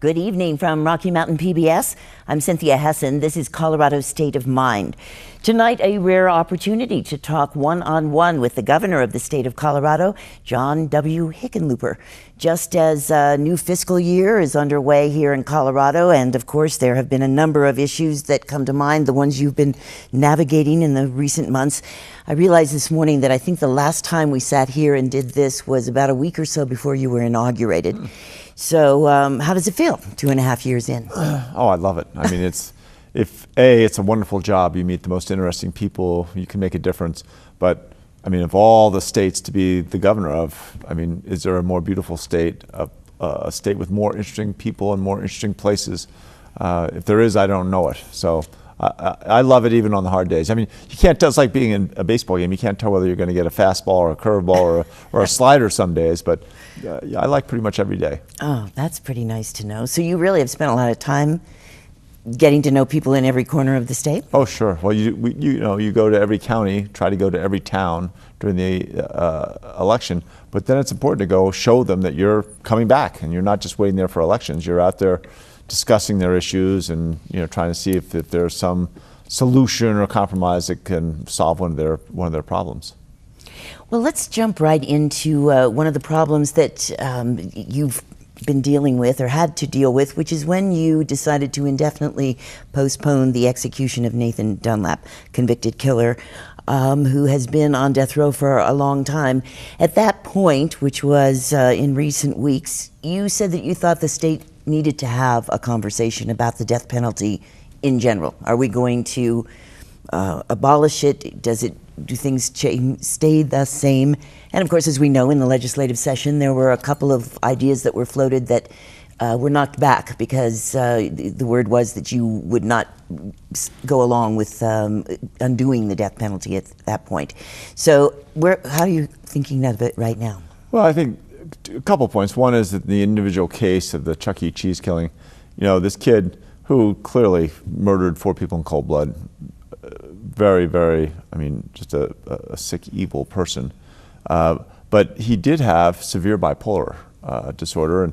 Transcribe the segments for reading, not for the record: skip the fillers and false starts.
Good evening from Rocky Mountain PBS. I'm Cynthia Hessin. This is Colorado's State of Mind. Tonight, a rare opportunity to talk one-on-one with the governor of the state of Colorado, John W. Hickenlooper. Just as a new fiscal year is underway here in Colorado, and of course there have been a number of issues that come to mind, the ones you've been navigating in the recent months. I realized this morning that I think the last time we sat here and did this was about a week or so before you were inaugurated. So how does it feel 2.5 years in? Oh, I love it. I mean, it's a wonderful job. You meet the most interesting people. You can make a difference. But I mean, of all the states to be the governor of, I mean, is there a more beautiful state, a state with more interesting people and more interesting places? If there is, I don't know it. So I love it even on the hard days. I mean, you can't tell, it's like being in a baseball game. You can't tell whether you're going to get a fastball or a curveball or a slider some days, but I like pretty much every day. Oh, that's pretty nice to know. So you really have spent a lot of time getting to know people in every corner of the state? Oh, sure. Well, you go to every county, try to go to every town during the election, but then it's important to go show them that you're coming back and you're not just waiting there for elections. You're out there discussing their issues and trying to see if there's some solution or compromise that can solve one of their problems. Well, let's jump right into one of the problems that you've been dealing with or had to deal with, which is when you decided to indefinitely postpone the execution of Nathan Dunlap, convicted killer, who has been on death row for a long time. At that point, which was in recent weeks, you said that you thought the state needed to have a conversation about the death penalty in general. Are we going to abolish it? Do things stay the same? And of course, as we know, in the legislative session, there were a couple of ideas that were floated that were knocked back because the word was that you would not go along with undoing the death penalty at that point. So how are you thinking of it right now? Well, I think a couple points. One is that the individual case of the Chuck E. Cheese killing, this kid who clearly murdered 4 people in cold blood, very, very, I mean, just a sick, evil person. But he did have severe bipolar disorder, and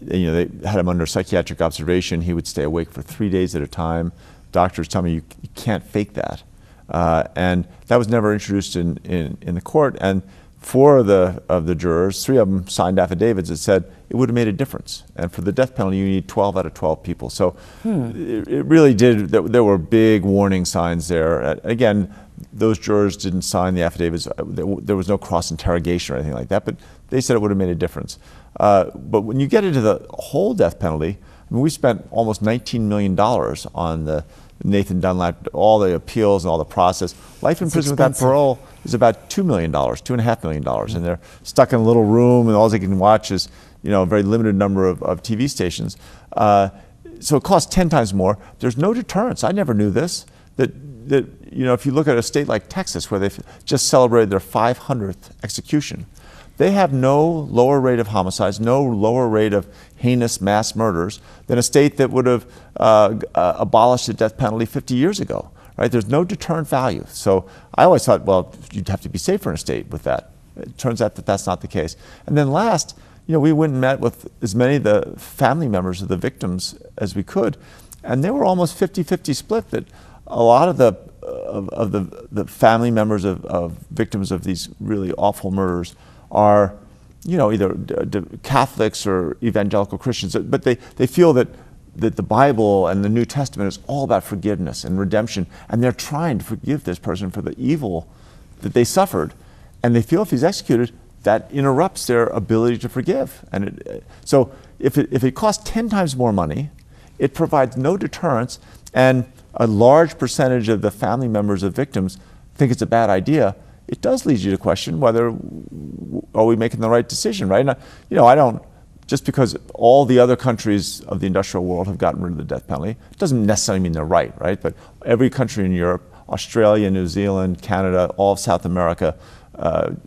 they had him under psychiatric observation. He would stay awake for 3 days at a time. Doctors tell me you can't fake that. And that was never introduced in the court. And 4 of the jurors, 3 of them signed affidavits that said it would have made a difference. And for the death penalty, you need 12 out of 12 people. So it really did, there were big warning signs there. Again, those jurors didn't sign the affidavits. There was no cross-interrogation or anything like that, but they said it would have made a difference. But when you get into the whole death penalty, I mean, we spent almost $19 million on the Nathan Dunlap, all the appeals and all the process. Life in prison without parole is about $2 million, $2.5 million. And they're stuck in a little room and all they can watch is, a very limited number of TV stations. So it costs 10 times more. There's no deterrence. I never knew this, that if you look at a state like Texas where they've just celebrated their 500th execution, they have no lower rate of homicides, no lower rate of heinous mass murders than a state that would have abolished the death penalty 50 years ago, right? There's no deterrent value. So I always thought, well, you'd have to be safer in a state with that. It turns out that that's not the case. And then last, we went and met with as many of the family members of the victims as we could, and they were almost 50-50 split that a lot of the family members of victims of these really awful murders are, either Catholics or evangelical Christians, but they feel that the Bible and the New Testament is all about forgiveness and redemption, and they're trying to forgive this person for the evil that they suffered, and they feel if he's executed, that interrupts their ability to forgive. And so if it costs 10 times more money, it provides no deterrence, and a large percentage of the family members of victims think it's a bad idea, it does lead you to question whether are we making the right decision, right? And, I don't, just because all the other countries of the industrial world have gotten rid of the death penalty, it doesn't necessarily mean they're right? But every country in Europe, Australia, New Zealand, Canada, all of South America,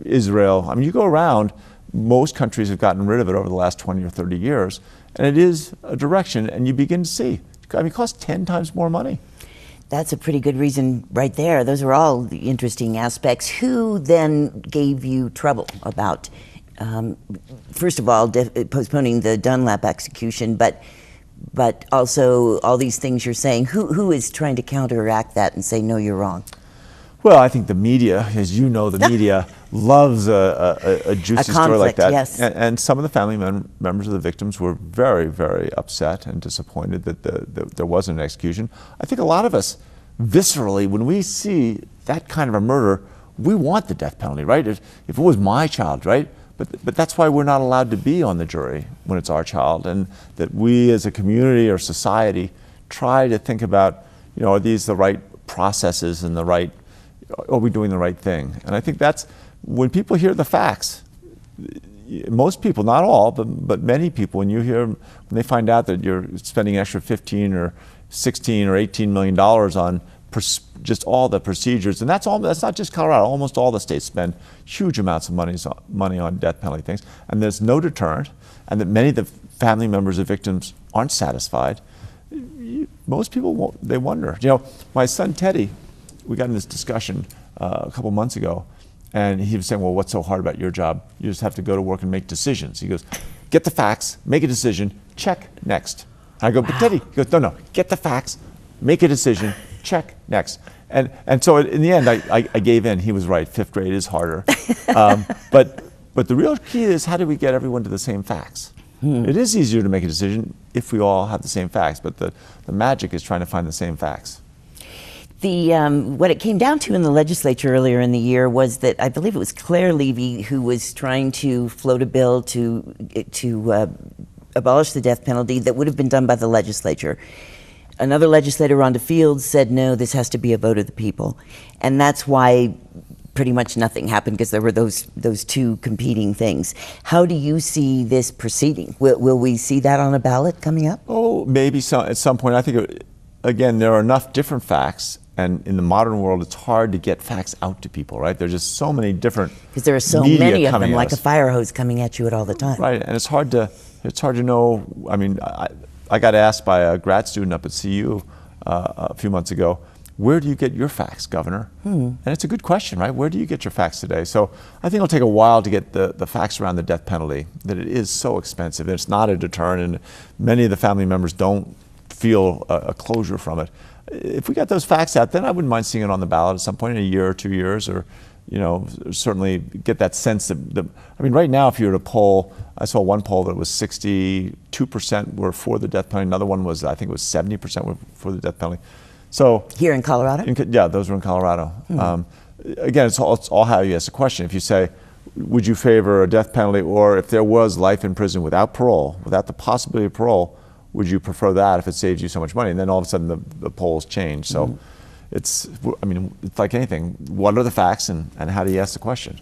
Israel, I mean, you go around, most countries have gotten rid of it over the last 20 or 30 years, and it is a direction, and you begin to see, I mean, it costs 10 times more money. That's a pretty good reason right there. Those are all the interesting aspects. Who then gave you trouble about, first of all, postponing the Dunlap execution, but but also all these things you're saying. Who is trying to counteract that and say, no, you're wrong? Well, I think the media, as you know, the media loves a juicy story like that. Yes. And some of the family members of the victims were very, very upset and disappointed that there wasn't an execution. I think a lot of us, viscerally, when we see that kind of a murder, we want the death penalty, right? If it was my child, right? But that's why we're not allowed to be on the jury when it's our child, and that we as a community or society try to think about, are these the right processes and are we doing the right thing? And I think that's, when people hear the facts, most people, not all, but many people, when they find out that you're spending an extra 15 or 16 or 18 million dollars on just all the procedures, and that's not just Colorado. Almost all the states spend huge amounts of money on death penalty things, and there's no deterrent, and that many of the family members of victims aren't satisfied. Most people they wonder. My son Teddy, we got in this discussion a couple months ago, and he was saying, well, what's so hard about your job? You just have to go to work and make decisions. He goes, get the facts, make a decision, check, next. I go, but Teddy, he goes, no, get the facts, make a decision, check, next. And so in the end, I gave in. He was right. 5th grade is harder. But the real key is, how do we get everyone to the same facts? It is easier to make a decision if we all have the same facts, but the magic is trying to find the same facts. What it came down to in the legislature earlier in the year was that I believe it was Claire Levy who was trying to float a bill to abolish the death penalty that would have been done by the legislature. Another legislator, Rhonda Fields, said, no, this has to be a vote of the people. And that's why pretty much nothing happened, because there were those two competing things. How do you see this proceeding? Will we see that on a ballot coming up? Oh, maybe so, at some point. I think, again, there are enough different facts, and in the modern world, it's hard to get facts out to people, right? There's just so many different because there are so many of them, like a fire hose coming at you at all the time. Right, and it's hard to know. I mean, I got asked by a grad student up at CU a few months ago, where do you get your facts, Governor? And it's a good question, right? Where do you get your facts today? So I think it'll take a while to get the facts around the death penalty, that it is so expensive, and it's not a deterrent, and many of the family members don't feel a closure from it. If we got those facts out, then I wouldn't mind seeing it on the ballot at some point in a year or 2 years, or certainly get that sense that I mean, right now, if you were to poll, I saw one poll that was 62% were for the death penalty. Another one was, I think it was 70% were for the death penalty. So here in Colorado? Yeah, those were in Colorado. Again, it's all how you ask the question. If you say, would you favor a death penalty, or if there was life in prison without parole, without the possibility of parole, would you prefer that if it saves you so much money? And then all of a sudden the polls change. So it's like anything. What are the facts, and how do you ask the question?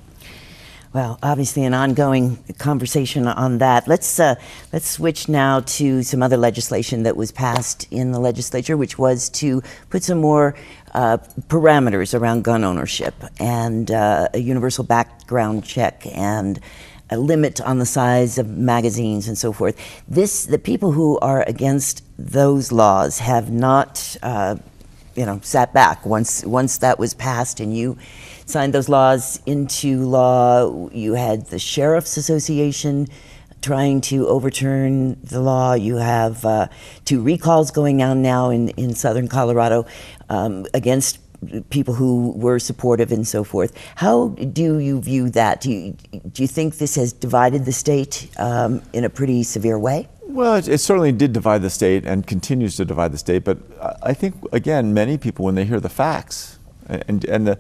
Well, obviously an ongoing conversation on that. Let's switch now to some other legislation that was passed in the legislature, which was to put some more parameters around gun ownership, and a universal background check, and a limit on the size of magazines and so forth. The people who are against those laws have not sat back. Once that was passed and you signed those laws into law, you had the Sheriff's Association trying to overturn the law. You have 2 recalls going on now in southern Colorado against people who were supportive and so forth. How do you view that? Do you think this has divided the state in a pretty severe way? Well, it certainly did divide the state and continues to divide the state. But I think, again, many people, when they hear the facts, when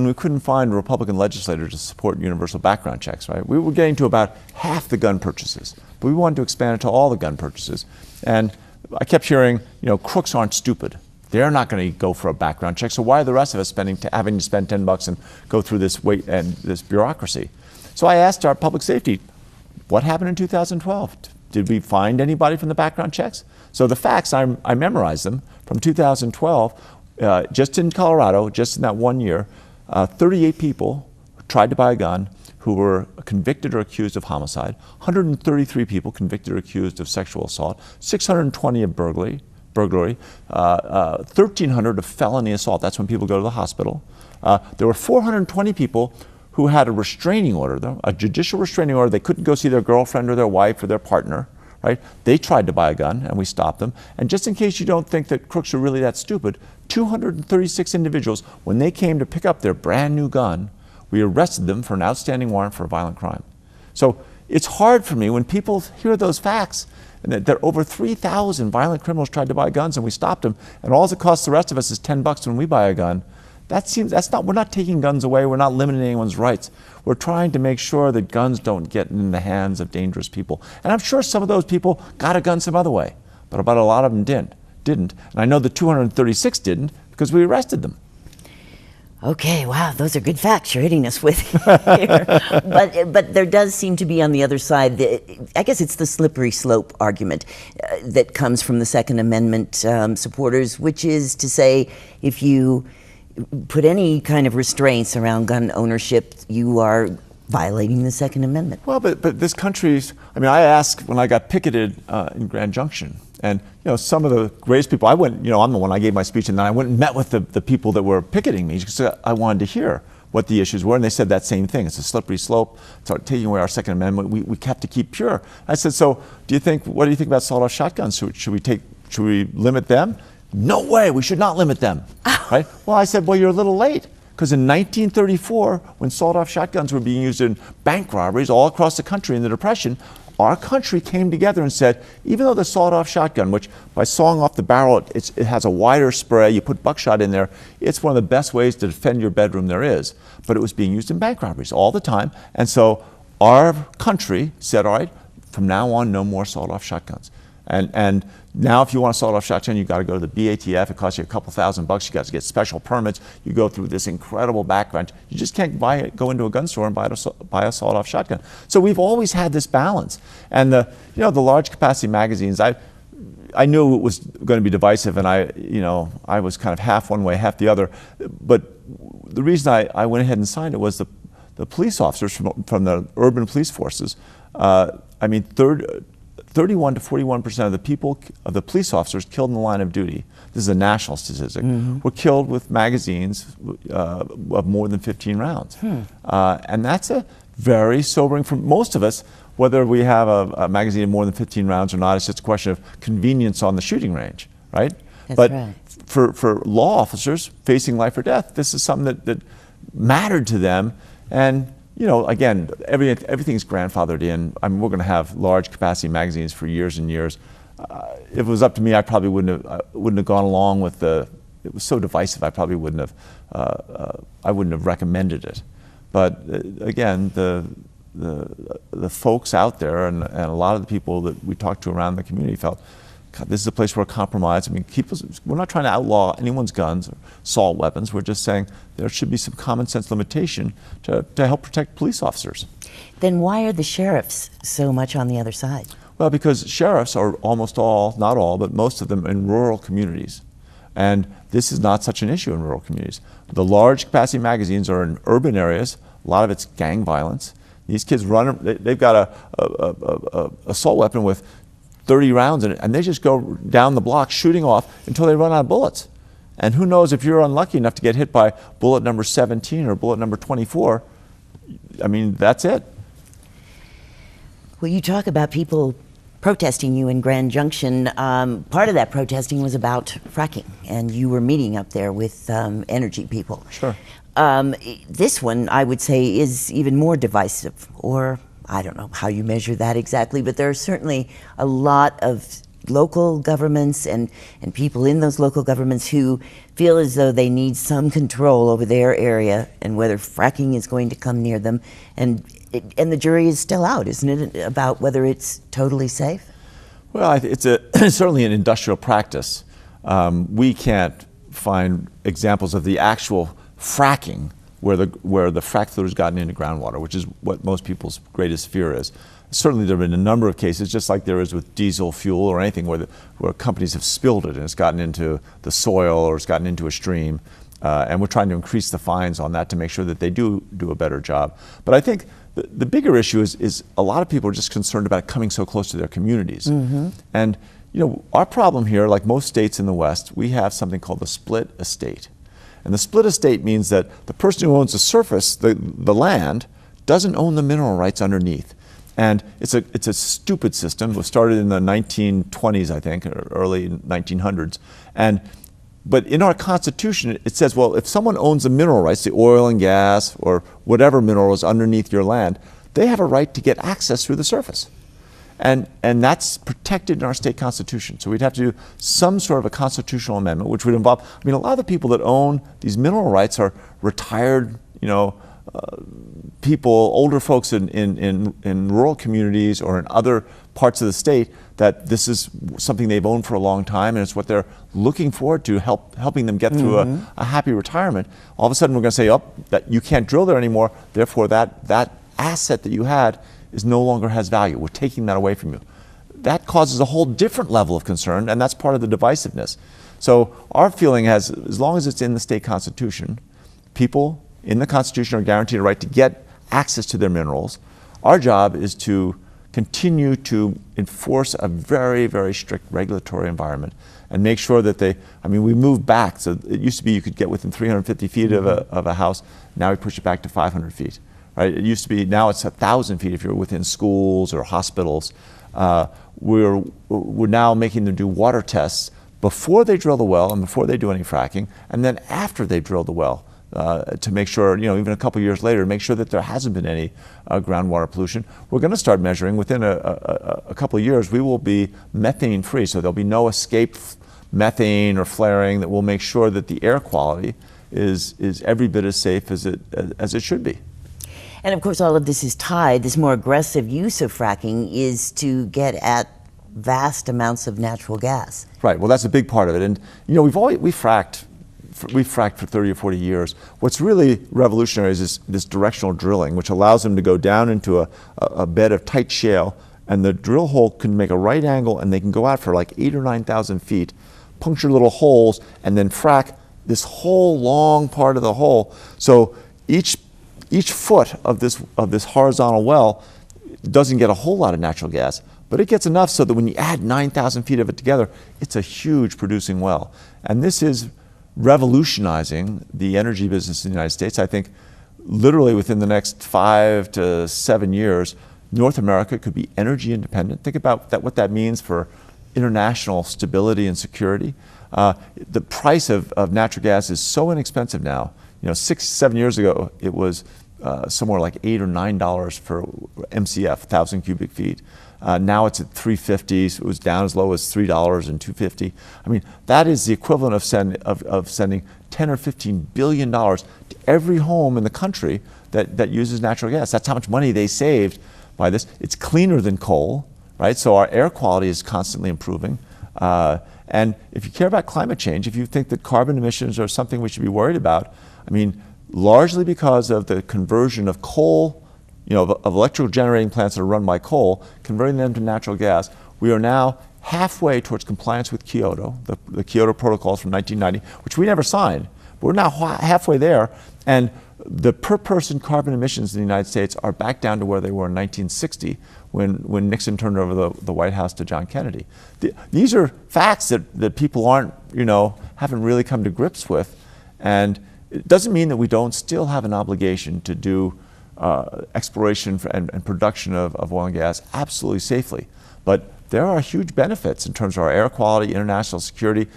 we couldn't find a Republican legislator to support universal background checks, right? We were getting to about half the gun purchases, but we wanted to expand it to all the gun purchases. And I kept hearing, crooks aren't stupid. They're not going to go for a background check. So why are the rest of us having to spend $10 and go through this wait and this bureaucracy? So I asked our public safety, what happened in 2012? Did we find anybody from the background checks? So the facts, I memorized them from 2012. Just in Colorado, just in that 1 year, 38 people tried to buy a gun who were convicted or accused of homicide, 133 people convicted or accused of sexual assault, 620 of burglary, 1,300 of felony assault. That's when people go to the hospital. There were 420 people who had a restraining order, though, a judicial restraining order. They couldn't go see their girlfriend or their wife or their partner, right? They tried to buy a gun, and we stopped them. And just in case you don't think that crooks are really that stupid, 236 individuals, when they came to pick up their brand new gun, we arrested them for an outstanding warrant for a violent crime. So it's hard for me when people hear those facts, and that over 3,000 violent criminals tried to buy guns and we stopped them, and all it costs the rest of us is $10 when we buy a gun. We're not taking guns away, we're not limiting anyone's rights. We're trying to make sure that guns don't get in the hands of dangerous people. And I'm sure some of those people got a gun some other way, but about a lot of them didn't. And I know the 236 didn't because we arrested them. Okay, wow, those are good facts you're hitting us with here. But there does seem to be on the other side, I guess it's the slippery slope argument that comes from the Second Amendment supporters, which is to say, if you put any kind of restraints around gun ownership, you are violating the Second Amendment. Well, but this country's, I asked when I got picketed in Grand Junction, and some of the greatest people, I went, I'm the one, I gave my speech, and then I went and met with the people that were picketing me because I wanted to hear what the issues were, and they said that same thing. It's a slippery slope. It's taking away our Second Amendment. We have to keep pure. I said, so what do you think about sawed-off shotguns? Should we limit them? No way, we should not limit them, right? Well, I said, well, you're a little late, because in 1934, when sawed-off shotguns were being used in bank robberies all across the country in the Depression, our country came together and said, even though the sawed-off shotgun, which by sawing off the barrel, it has a wider spray, you put buckshot in there, it's one of the best ways to defend your bedroom there is, but it was being used in bank robberies all the time, and so our country said, all right, from now on, no more sawed-off shotguns. And now if you want a sawed-off shotgun, you've got to go to the BATF. It costs you a couple $1,000. You got to get special permits. You go through this incredible background. You just can't go into a gun store and buy a sawed-off shotgun. So we've always had this balance. And the large capacity magazines, I knew it was going to be divisive, and I was kind of half one way, half the other. But the reason I went ahead and signed it was the police officers from the urban police forces. 31 to 41% of the police officers killed in the line of duty, this is a national statistic, were killed with magazines of more than 15 rounds. And that's a very sobering for most of us, whether we have a magazine of more than 15 rounds or not. It's just a question of convenience on the shooting range, right? That's right. For law officers facing life or death, this is something that mattered to them. And again, everything's grandfathered in. We're going to have large capacity magazines for years and years. If it was up to me, I probably wouldn't have gone along with it was so divisive. I probably wouldn't have recommended it. But again, the folks out there and a lot of the people that we talked to around the community felt, God, this is a place where a compromise. We're not trying to outlaw anyone's guns or assault weapons. We're just saying there should be some common sense limitation to help protect police officers. Then why are the sheriffs so much on the other side? Well, because sheriffs are almost all, not all, but most of them in rural communities. And this is not such an issue in rural communities. The large capacity magazines are in urban areas. A lot of it's gang violence. These kids they've got a assault weapon with 30 rounds in it, and they just go down the block shooting off until they run out of bullets. And who knows, if you're unlucky enough to get hit by bullet number 17 or bullet number 24, that's it. Well, you talk about people protesting you in Grand Junction. Part of that protesting was about fracking, and you were meeting up there with energy people. Sure. This one, I would say, is even more divisive, or I don't know how you measure that exactly, but there are certainly a lot of local governments and people in those local governments who feel as though they need some control over their area and whether fracking is going to come near them. And the jury is still out, isn't it, about whether it's totally safe? Well, it's certainly an industrial practice. We can't find examples of the actual fracking where the frack fluid has gotten into groundwater, which is what most people's greatest fear is. Certainly there have been a number of cases, just like there is with diesel fuel or anything, where companies have spilled it and it's gotten into the soil or it's gotten into a stream. And we're trying to increase the fines on that to make sure that they do a better job. But I think the bigger issue is a lot of people are just concerned about it coming so close to their communities. And our problem here, like most states in the West, we have something called the split estate. And the split estate means that the person who owns the surface, the land, doesn't own the mineral rights underneath. And it's a stupid system. It was started in the 1920s, I think, or early 1900s. But in our Constitution, it says, well, if someone owns the mineral rights, the oil and gas or whatever mineral is underneath your land, they have a right to get access through the surface. And that's protected in our state constitution. So we'd have to do some sort of a constitutional amendment, which would involve, I mean, a lot of the people that own these mineral rights are retired, people, older folks in rural communities or in other parts of the state, that this is something they've owned for a long time, and it's what they're looking forward to, helping them get through a happy retirement. All of a sudden we're going to say, oh, that you can't drill there anymore, therefore that asset that you had no longer has value. We're taking that away from you. That causes a whole different level of concern, and that's part of the divisiveness. So our feeling has, as long as it's in the state constitution, people in the Constitution are guaranteed a right to get access to their minerals. Our job is to continue to enforce a very, very strict regulatory environment and make sure that we moved back. So it used to be you could get within 350 feet of a house. Now we push it back to 500 feet. Right? It used to be, now it's 1,000 feet if you're within schools or hospitals. We're now making them do water tests before they drill the well and before they do any fracking, and then after they drill the well. To make sure, even a couple years later, to make sure that there hasn't been any groundwater pollution. We're going to start measuring within a couple of years. We will be methane free, so there'll be no escape methane or flaring. That will make sure that the air quality is every bit as safe as it should be. And of course, all of this is tied. This more aggressive use of fracking is to get at vast amounts of natural gas. Right. Well, that's a big part of it, and we've fracked for 30 or 40 years. What's really revolutionary is this directional drilling, which allows them to go down into a bed of tight shale, and the drill hole can make a right angle, and they can go out for like 8,000 or 9,000 feet, puncture little holes, and then frack this whole long part of the hole. So each foot of this horizontal well doesn't get a whole lot of natural gas, but it gets enough so that when you add 9,000 feet of it together, it's a huge producing well. And this is revolutionizing the energy business in the United States. I think literally within the next 5 to 7 years, North America could be energy independent. Think about what that means for international stability and security. The price of natural gas is so inexpensive now. 6-7 years ago, it was somewhere like $8 or $9 per MCF, 1,000 cubic feet. Now it's at $3.50. So it was down as low as $3 and $2.50. I mean, that is the equivalent of sending $10 or $15 billion to every home in the country that uses natural gas. That's how much money they saved by this. It's cleaner than coal, right? So our air quality is constantly improving. And if you care about climate change, if you think that carbon emissions are something we should be worried about, I mean, largely because of the conversion of coal, of electrical generating plants that are run by coal, converting them to natural gas, we are now halfway towards compliance with Kyoto, the Kyoto Protocols from 1990, which we never signed. But we're now halfway there, and the per person carbon emissions in the United States are back down to where they were in 1960 when Nixon turned over the White House to John Kennedy. These are facts that people haven't really come to grips with, and it doesn't mean that we don't still have an obligation to do exploration and production of oil and gas absolutely safely. But there are huge benefits in terms of our air quality, international security,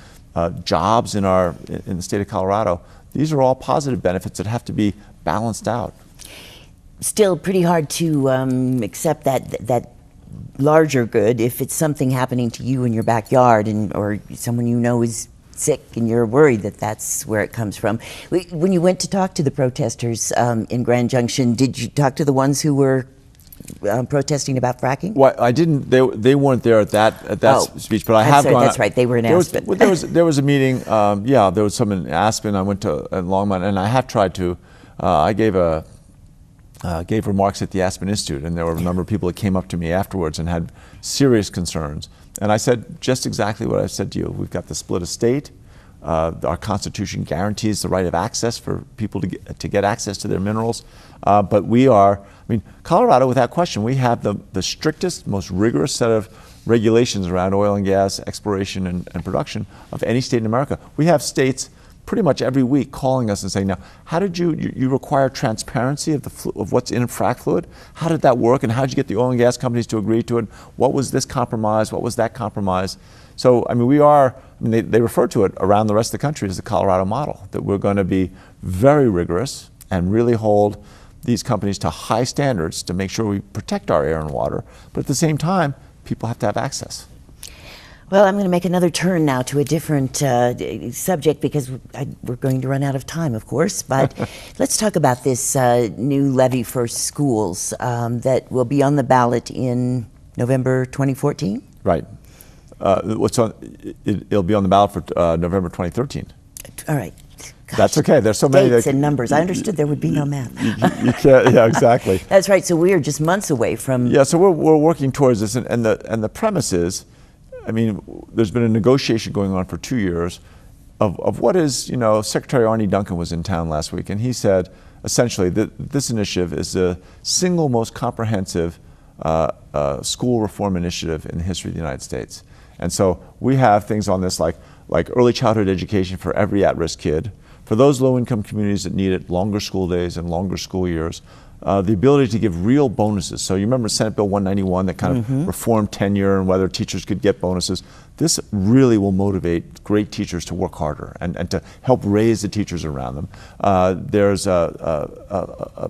jobs in the state of Colorado. These are all positive benefits that have to be balanced out. Still pretty hard to accept that larger good if it's something happening to you in your backyard or someone is sick and you're worried that that's where it comes from. When you went to talk to the protesters in Grand Junction, did you talk to the ones who were protesting about fracking? Well, I didn't. They weren't there at that speech, but I have gone. That's right. They were in Aspen. There was a meeting. There was some in Aspen. I went to Longmont, and I have tried to. I gave remarks at the Aspen Institute, and there were a number of people that came up to me afterwards and had serious concerns. And I said just exactly what I said to you. We've got the split estate. Our Constitution guarantees the right of access for people to get access to their minerals. But Colorado, without question, we have the strictest, most rigorous set of regulations around oil and gas exploration and production of any state in America. We have states pretty much every week calling us and saying, now, how did you require transparency of what's in frac fluid? How did that work, and how did you get the oil and gas companies to agree to it? What was this compromise? What was that compromise? So, I mean, they refer to it around the rest of the country as the Colorado model, that we're going to be very rigorous and really hold these companies to high standards to make sure we protect our air and water, but at the same time, people have to have access. Well, I'm going to make another turn now to a different subject because we're going to run out of time, of course. But let's talk about this new levy for schools that will be on the ballot in November 2014. Right. It'll be on the ballot for November 2013. All right. Gosh, that's okay. There's so many dates and numbers. I understood there would be no math. You can't. Yeah, exactly. That's right. So we are just months away from. Yeah. So we're working towards this, and the premise is, I mean, there's been a negotiation going on for 2 years of what is, Secretary Arne Duncan was in town last week, and he said essentially that this initiative is the single most comprehensive school reform initiative in the history of the United States. And so we have things on this like early childhood education for every at-risk kid, for those low-income communities that need it, longer school days and longer school years, the ability to give real bonuses. So you remember Senate Bill 191 that kind of reformed tenure and whether teachers could get bonuses. This really will motivate great teachers to work harder and to help raise the teachers around them. There's a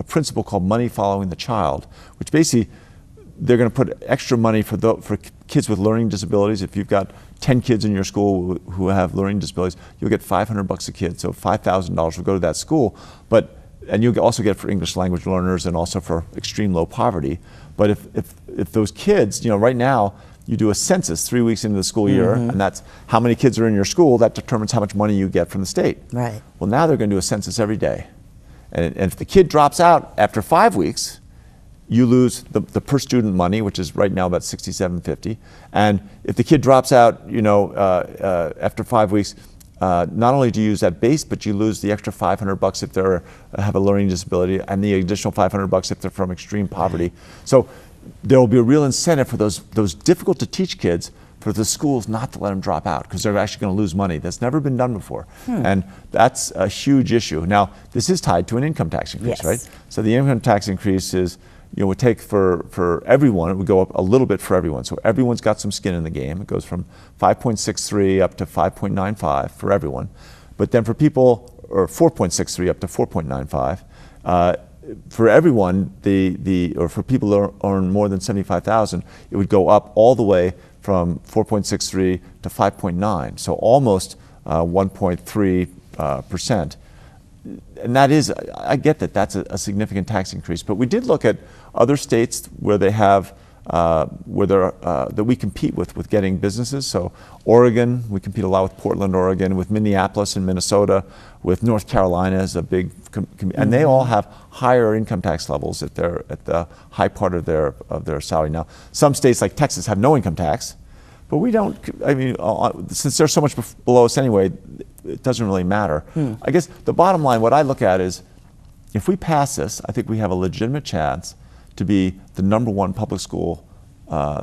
principle called money following the child, which basically they're going to put extra money for kids with learning disabilities. If you've got 10 kids in your school who have learning disabilities, you'll get $500 a kid, so $5,000 will go to that school. And you'll also get for English language learners and also for extreme low poverty. But if those kids, right now, you do a census 3 weeks into the school year, and that's how many kids are in your school, that determines how much money you get from the state. Right. Well, now they're going to do a census every day. And if the kid drops out after 5 weeks, you lose the per student money, which is right now about $67.50. And if the kid drops out, after 5 weeks, not only do you use that base, but you lose the extra $500 if they have a learning disability, and the additional $500 if they're from extreme poverty. So there will be a real incentive for those difficult to teach kids, for the schools not to let them drop out, because they're actually going to lose money. That's never been done before. And that's a huge issue. Now, this is tied to an income tax increase, right? So the income tax increase is, would take for everyone, it would go up a little bit for everyone. So everyone's got some skin in the game. It goes from 5.63 up to 5.95 for everyone. But then for people, or 4.63 up to 4.95, for everyone, or for people that earn more than 75,000, it would go up all the way from 4.63 to 5.9, so almost 1.3%. And that is, I get that that's a significant tax increase, but we did look at other states where they have, that we compete with getting businesses. So Oregon, we compete a lot with Portland, Oregon, with Minneapolis and Minnesota, with North Carolina as a big, and they all have higher income tax levels at the high part of their salary. Now, some states like Texas have no income tax, but we don't. I mean, since they're so much below us anyway, it doesn't really matter. I guess the bottom line, what I look at is, if we pass this, I think we have a legitimate chance to be the #1 public school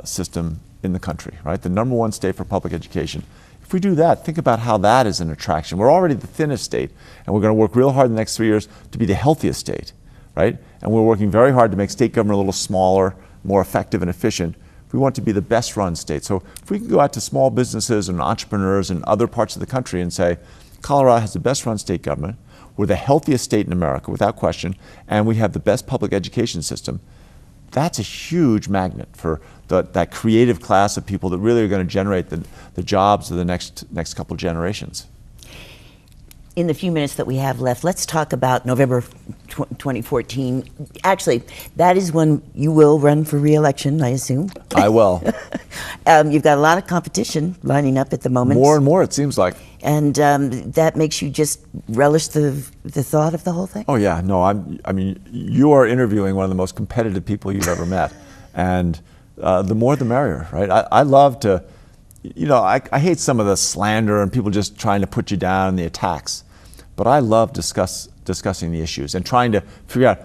system in the country, right? The #1 state for public education. If we do that, think about how that is an attraction. We're already the thinnest state, and we're going to work real hard in the next 3 years to be the healthiest state, right? And we're working very hard to make state government a little smaller, more effective and efficient. We want to be the best run state. So if we can go out to small businesses and entrepreneurs in other parts of the country and say, Colorado has the best run state government, we're the healthiest state in America without question, and we have the best public education system, that's a huge magnet for that creative class of people that really are going to generate the jobs of the next couple of generations. In the few minutes that we have left, let's talk about November 2014. Actually, that is when you will run for re-election, I assume. I will. You've got a lot of competition lining up at the moment. More and more, it seems like. And that makes you just relish the thought of the whole thing? Oh yeah, no, I mean, you are interviewing one of the most competitive people you've ever met. And the more the merrier, right? I love to, I hate some of the slander and people just trying to put you down and the attacks. But I love discussing the issues and trying to figure out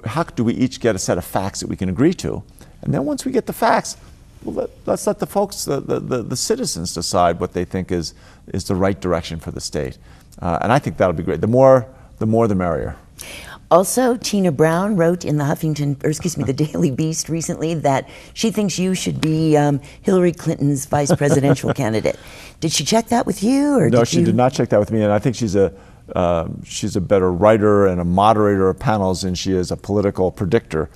how do we each get a set of facts that we can agree to. And then once we get the facts, well, let's let the folks, the citizens decide what they think is the right direction for the state. And I think that'll be great. The more, the merrier. Also, Tina Brown wrote in the Daily Beast recently that she thinks you should be Hillary Clinton's vice presidential candidate. Did she check that with you, or no? She did not check that with me, and I think she's a better writer and a moderator of panels than she is a political predictor.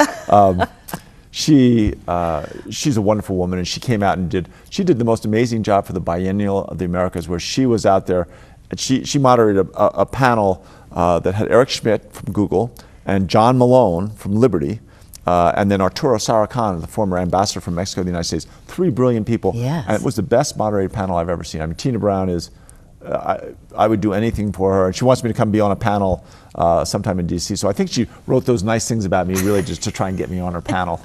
She's a wonderful woman, and she came out and did the most amazing job for the Biennial of the Americas, where she was out there. And she moderated a panel that had Eric Schmidt from Google and John Malone from Liberty, and then Arturo Sarachan, the former ambassador from Mexico to the United States. 3 brilliant people. Yes. And it was the best moderated panel I've ever seen. I mean, Tina Brown is, I would do anything for her. And she wants me to come be on a panel sometime in DC. So I think she wrote those nice things about me really just to try and get me on her panel.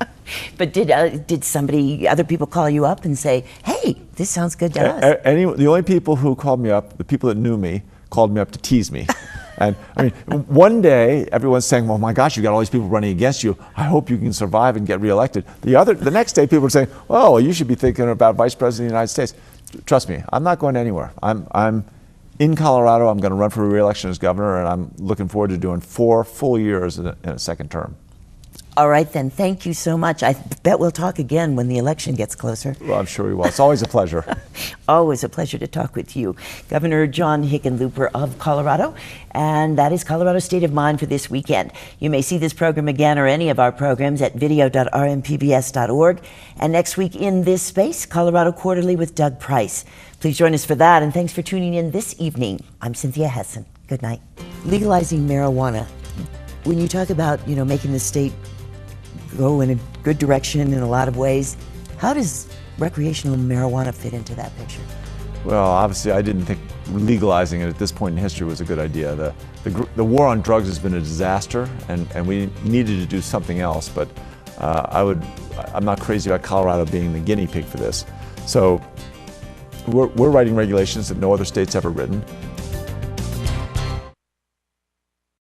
But did other people call you up and say, hey, this sounds good to us? The only people who called me up, the people that knew me, called me up to tease me. And I mean, one day everyone's saying, well, my gosh, you got all these people running against you. I hope you can survive and get reelected. The next day people were saying, well, you should be thinking about Vice President of the United States. Trust me, I'm not going anywhere. I'm in Colorado. I'm going to run for re-election as governor, and I'm looking forward to doing 4 full years in a second term. All right, then. Thank you so much. I bet we'll talk again when the election gets closer. Well, I'm sure we will. It's always a pleasure. Always a pleasure to talk with you. Governor John Hickenlooper of Colorado. And that is Colorado State of Mind for this weekend. You may see this program again or any of our programs at video.rmpbs.org. And next week in this space, Colorado Quarterly with Doug Price. Please join us for that, and thanks for tuning in this evening. I'm Cynthia Hessin. Good night. Legalizing marijuana. When you talk about, making the state go in a good direction in a lot of ways, how does recreational marijuana fit into that picture? Well, obviously, I didn't think legalizing it at this point in history was a good idea. The war on drugs has been a disaster, and we needed to do something else. But I'm not crazy about Colorado being the guinea pig for this. So we're writing regulations that no other state's ever written.